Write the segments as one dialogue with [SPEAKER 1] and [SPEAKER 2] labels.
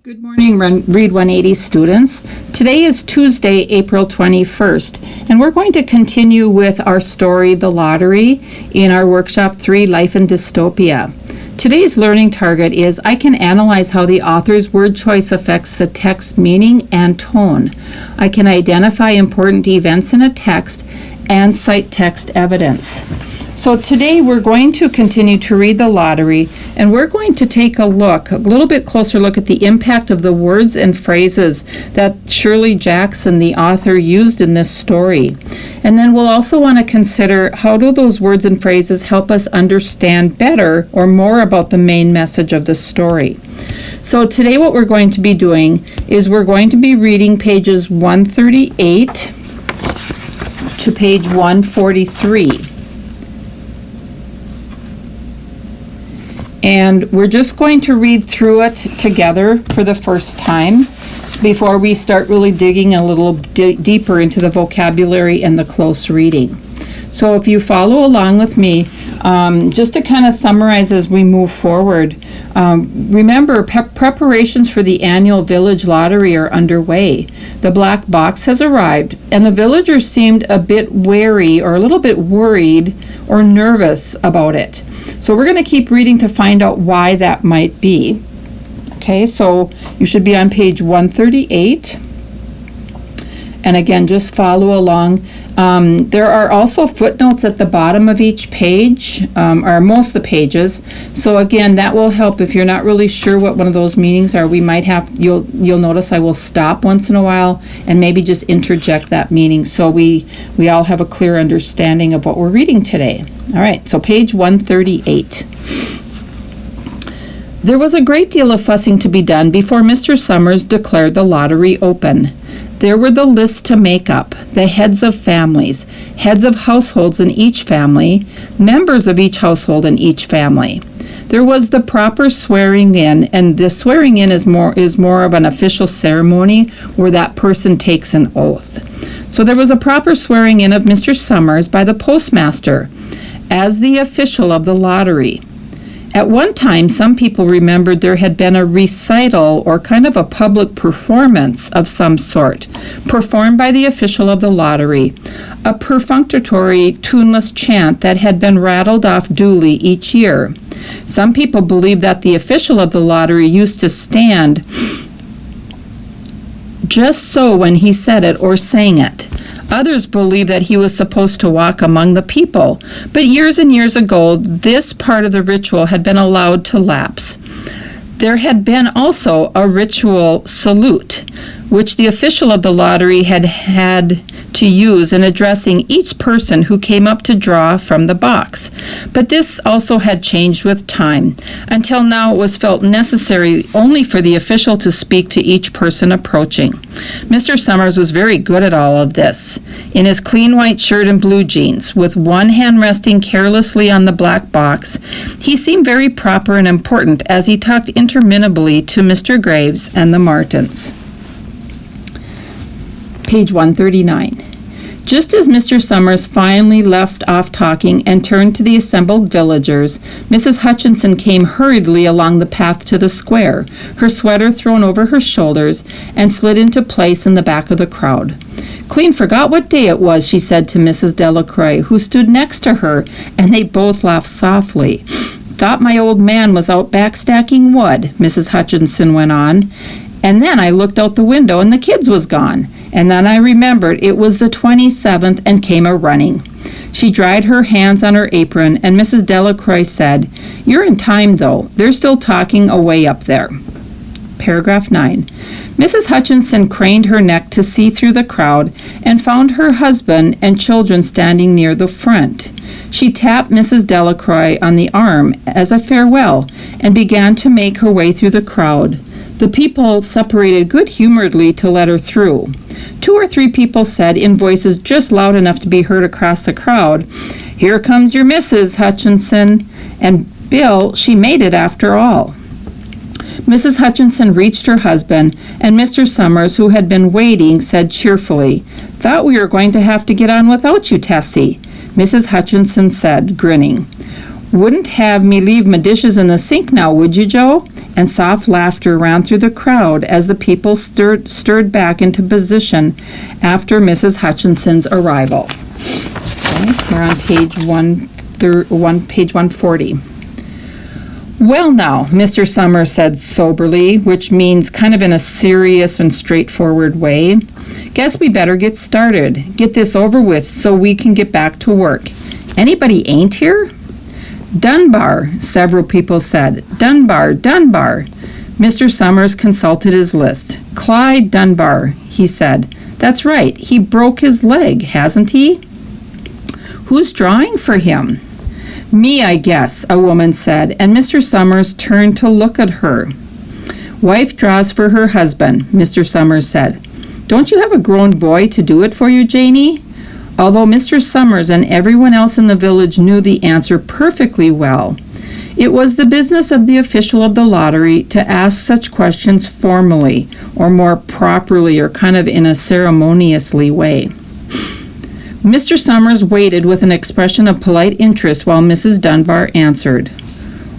[SPEAKER 1] Good morning, Read 180 students. Today is Tuesday, April 21st, and we're going to continue with our story, The Lottery, in our Workshop 3, Life in Dystopia. Today's learning target is I can analyze how the author's word choice affects the text meaning and tone. I can identify important events in a text and cite text evidence. So today we're going to continue to read The Lottery, and we're going to take a little bit closer look at the impact of the words and phrases that Shirley Jackson, the author, used in this story. And then we'll also want to consider how do those words and phrases help us understand better or more about the main message of the story. So today what we're going to be doing is we're going to be reading pages 138 to page 143. And we're just going to read through it together for the first time before we start really digging a little deeper into the vocabulary and the close reading. So if you follow along with me, just to kind of summarize as we move forward, remember preparations for the annual village lottery are underway. The black box has arrived, and the villagers seemed a bit wary or a little bit worried or nervous about it. So we're going to keep reading to find out why that might be. Okay, so you should be on page 138. And again, just follow along. There are also footnotes at the bottom of each page, or most of the pages. So again, that will help if you're not really sure what one of those meanings are. You'll notice I will stop once in a while and maybe just interject that meaning so we all have a clear understanding of what we're reading today. All right, so page 138. There was a great deal of fussing to be done before Mr. Summers declared the lottery open. There were the lists to make up, the heads of families, heads of households in each family, members of each household in each family. There was the proper swearing in, and the swearing in is more of an official ceremony where that person takes an oath. So there was a proper swearing in of Mr. Summers by the postmaster as the official of the lottery. At one time, some people remembered there had been a recital or kind of a public performance of some sort, performed by the official of the lottery, a perfunctory, tuneless chant that had been rattled off duly each year. Some people believed that the official of the lottery used to stand just so when he said it or sang it. Others believed that he was supposed to walk among the people, but years and years ago, this part of the ritual had been allowed to lapse. There had been also a ritual salute, which the official of the lottery had to use in addressing each person who came up to draw from the box. But this also had changed with time. Until now, it was felt necessary only for the official to speak to each person approaching. Mr. Summers was very good at all of this. In his clean white shirt and blue jeans, with one hand resting carelessly on the black box, he seemed very proper and important as he talked interminably to Mr. Graves and the Martins. Page 139. Just as Mr. Summers finally left off talking and turned to the assembled villagers, Mrs. Hutchinson came hurriedly along the path to the square, her sweater thrown over her shoulders, and slid into place in the back of the crowd. "Clean forgot what day it was," she said to Mrs. Delacroix, who stood next to her, and they both laughed softly. "Thought my old man was out back stacking wood," Mrs. Hutchinson went on. "And then I looked out the window and the kids was gone. And then I remembered it was the 27th and came a-running." She dried her hands on her apron, and Mrs. Delacroix said, "You're in time, though. They're still talking away up there." Paragraph 9. Mrs. Hutchinson craned her neck to see through the crowd and found her husband and children standing near the front. She tapped Mrs. Delacroix on the arm as a farewell and began to make her way through the crowd. The people separated good-humoredly to let her through. 2 or 3 people said, in voices just loud enough to be heard across the crowd, "Here comes your Mrs. Hutchinson." And Bill, she made it after all. Mrs. Hutchinson reached her husband, and Mr. Summers, who had been waiting, said cheerfully, "Thought we were going to have to get on without you, Tessie." Mrs. Hutchinson said, grinning, "Wouldn't have me leave my dishes in the sink now, would you, Joe? and soft laughter ran through the crowd as the people stirred back into position after Mrs. Hutchinson's arrival. Okay, we're on page 140. Well now, Mr. Summers said soberly, which means kind of in a serious and straightforward way, guess we better get started. Get this over with so we can get back to work. Anybody ain't here? Dunbar, several people said. Dunbar, Dunbar. Mr. Summers consulted his list. Clyde Dunbar, he said. That's right, he broke his leg, hasn't he? Who's drawing for him? Me, I guess, a woman said, and Mr. Summers turned to look at her. Wife draws for her husband, Mr. Summers said. Don't you have a grown boy to do it for you, Janie? Although Mr. Summers and everyone else in the village knew the answer perfectly well, it was the business of the official of the lottery to ask such questions formally, or more properly, or kind of in a ceremoniously way. Mr. Summers waited with an expression of polite interest while Mrs. Dunbar answered.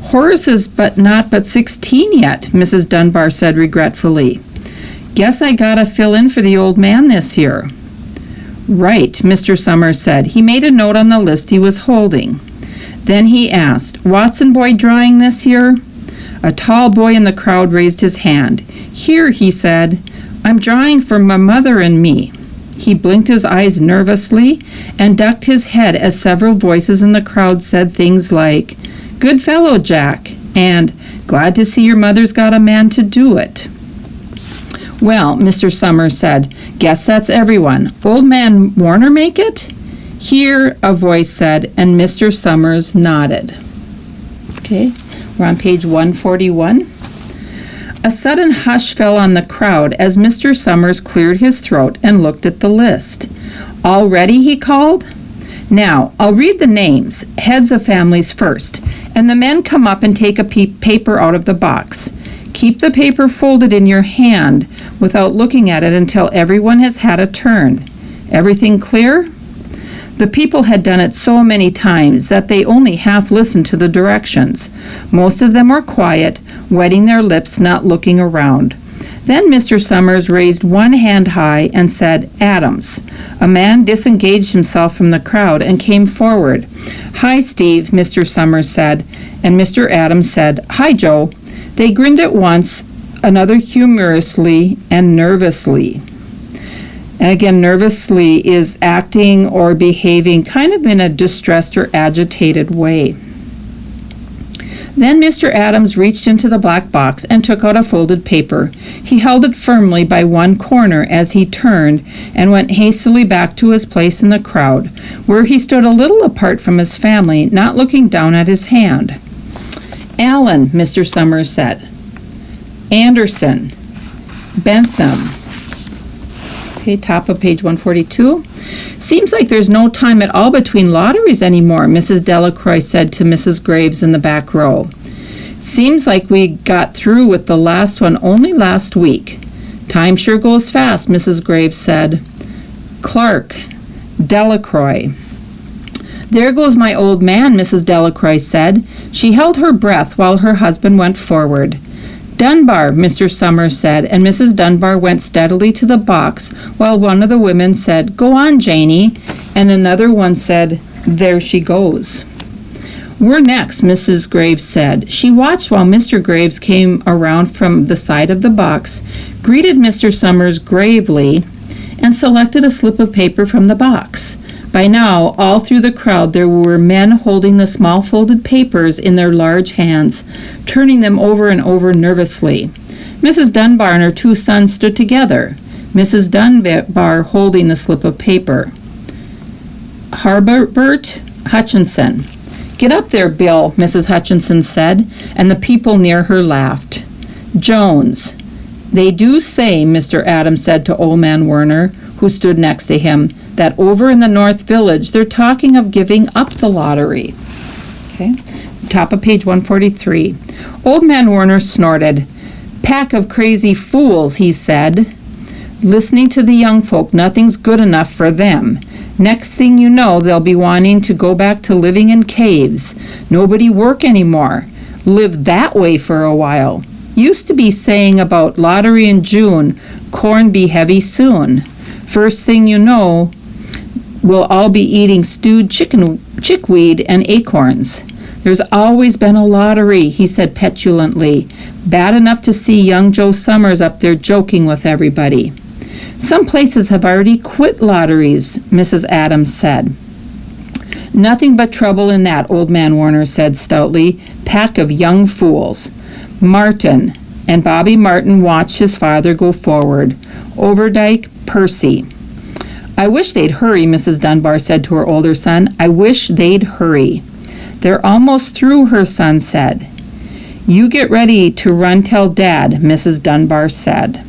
[SPEAKER 1] Horace is but 16 yet, Mrs. Dunbar said regretfully. Guess I gotta fill in for the old man this year. Right, Mr. Summers said. He made a note on the list he was holding. Then he asked, Watson boy drawing this year? A tall boy in the crowd raised his hand. Here, he said, I'm drawing for my mother and me. He blinked his eyes nervously and ducked his head as several voices in the crowd said things like, Good fellow, Jack, and Glad to see your mother's got a man to do it. Well, Mr. Summers said, Guess that's everyone. Old man Warner make it? Here, a voice said, and Mr. Summers nodded. Okay, we're on page 141. A sudden hush fell on the crowd as Mr. Summers cleared his throat and looked at the list. All ready, he called. Now, I'll read the names, heads of families first, and the men come up and take a paper out of the box. Keep the paper folded in your hand without looking at it until everyone has had a turn. Everything clear? The people had done it so many times that they only half listened to the directions. Most of them were quiet, wetting their lips, not looking around. Then Mr. Summers raised one hand high and said, Adams. A man disengaged himself from the crowd and came forward. Hi, Steve, Mr. Summers said, and Mr. Adams said, Hi, Joe. They grinned at once, another humorously and nervously. And again, nervously is acting or behaving kind of in a distressed or agitated way. Then Mr. Adams reached into the black box and took out a folded paper. He held it firmly by one corner as he turned and went hastily back to his place in the crowd, where he stood a little apart from his family, not looking down at his hand. Allen, Mr. Summers said. Anderson. Bentham. Okay, top of page 142. Seems like there's no time at all between lotteries anymore, Mrs. Delacroix said to Mrs. Graves in the back row. Seems like we got through with the last one only last week. Time sure goes fast, Mrs. Graves said. Clark. Delacroix. There goes my old man, Mrs. Delacroix said. She held her breath while her husband went forward. Dunbar, Mr. Summers said, and Mrs. Dunbar went steadily to the box while one of the women said, Go on, Janie, and another one said, There she goes. We're next, Mrs. Graves said. She watched while Mr. Graves came around from the side of the box, greeted Mr. Summers gravely, and selected a slip of paper from the box. By now, all through the crowd there were men holding the small folded papers in their large hands, turning them over and over nervously. Mrs. Dunbar and her two sons stood together, Mrs. Dunbar holding the slip of paper. Harbert Hutchinson. Get up there, Bill, Mrs. Hutchinson said, and the people near her laughed. Jones. They do say, Mr. Adams said to old man Werner, who stood next to him, that over in the North Village they're talking of giving up the lottery. Okay, top of page 143. Old man Werner snorted. Pack of crazy fools, he said. Listening to the young folk, nothing's good enough for them. Next thing you know, they'll be wanting to go back to living in caves. Nobody work anymore. Live that way for a while. Used to be saying about lottery in June, corn be heavy soon. First thing you know, we'll all be eating stewed chickweed and acorns. There's always been a lottery, he said petulantly. Bad enough to see young Joe Summers up there joking with everybody. Some places have already quit lotteries, Mrs. Adams said. Nothing but trouble in that, Old Man Warner said stoutly. Pack of young fools. Martin, and Bobby Martin watched his father go forward. Overdyke, Percy. I wish they'd hurry, Mrs. Dunbar said to her older son. I wish they'd hurry. They're almost through, her son said. You get ready to run tell Dad, Mrs. Dunbar said.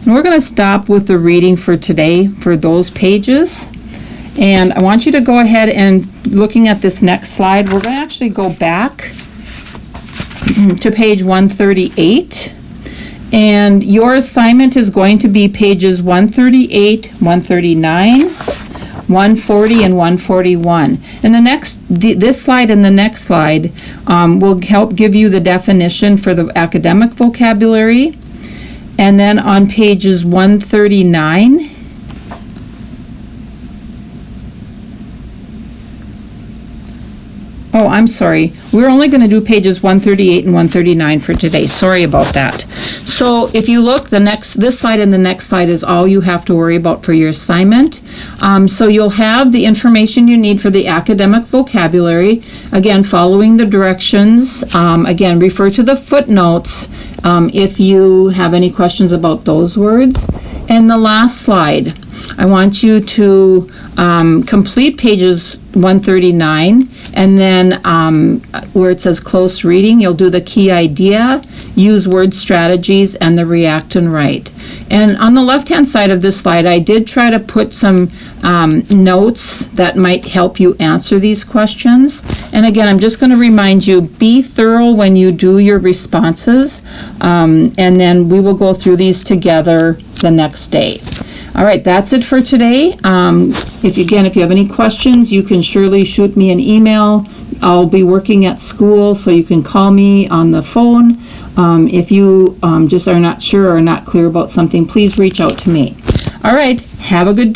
[SPEAKER 1] And we're going to stop with the reading for today for those pages. And I want you to go ahead and looking at this next slide, we're going to actually go back to page 138. And your assignment is going to be pages 138, 139, 140, and 141. And this slide and the next slide will help give you the definition for the academic vocabulary. And then on pages 139, oh, I'm sorry. We're only going to do pages 138 and 139 for today. Sorry about that. So if you look, this slide and the next slide is all you have to worry about for your assignment. So you'll have the information you need for the academic vocabulary. Again, following the directions. Again, refer to the footnotes if you have any questions about those words. And the last slide, I want you to complete pages 139, and then where it says close reading, you'll do the key idea, use word strategies, and the react and write. And on the left-hand side of this slide, I did try to put some notes that might help you answer these questions. And again, I'm just going to remind you, be thorough when you do your responses, and then we will go through these together the next day. All right, that's it for today. If you have any questions, you can surely shoot me an email. I'll be working at school, so you can call me on the phone. If you just are not sure or not clear about something, please reach out to me. All right, have a good day.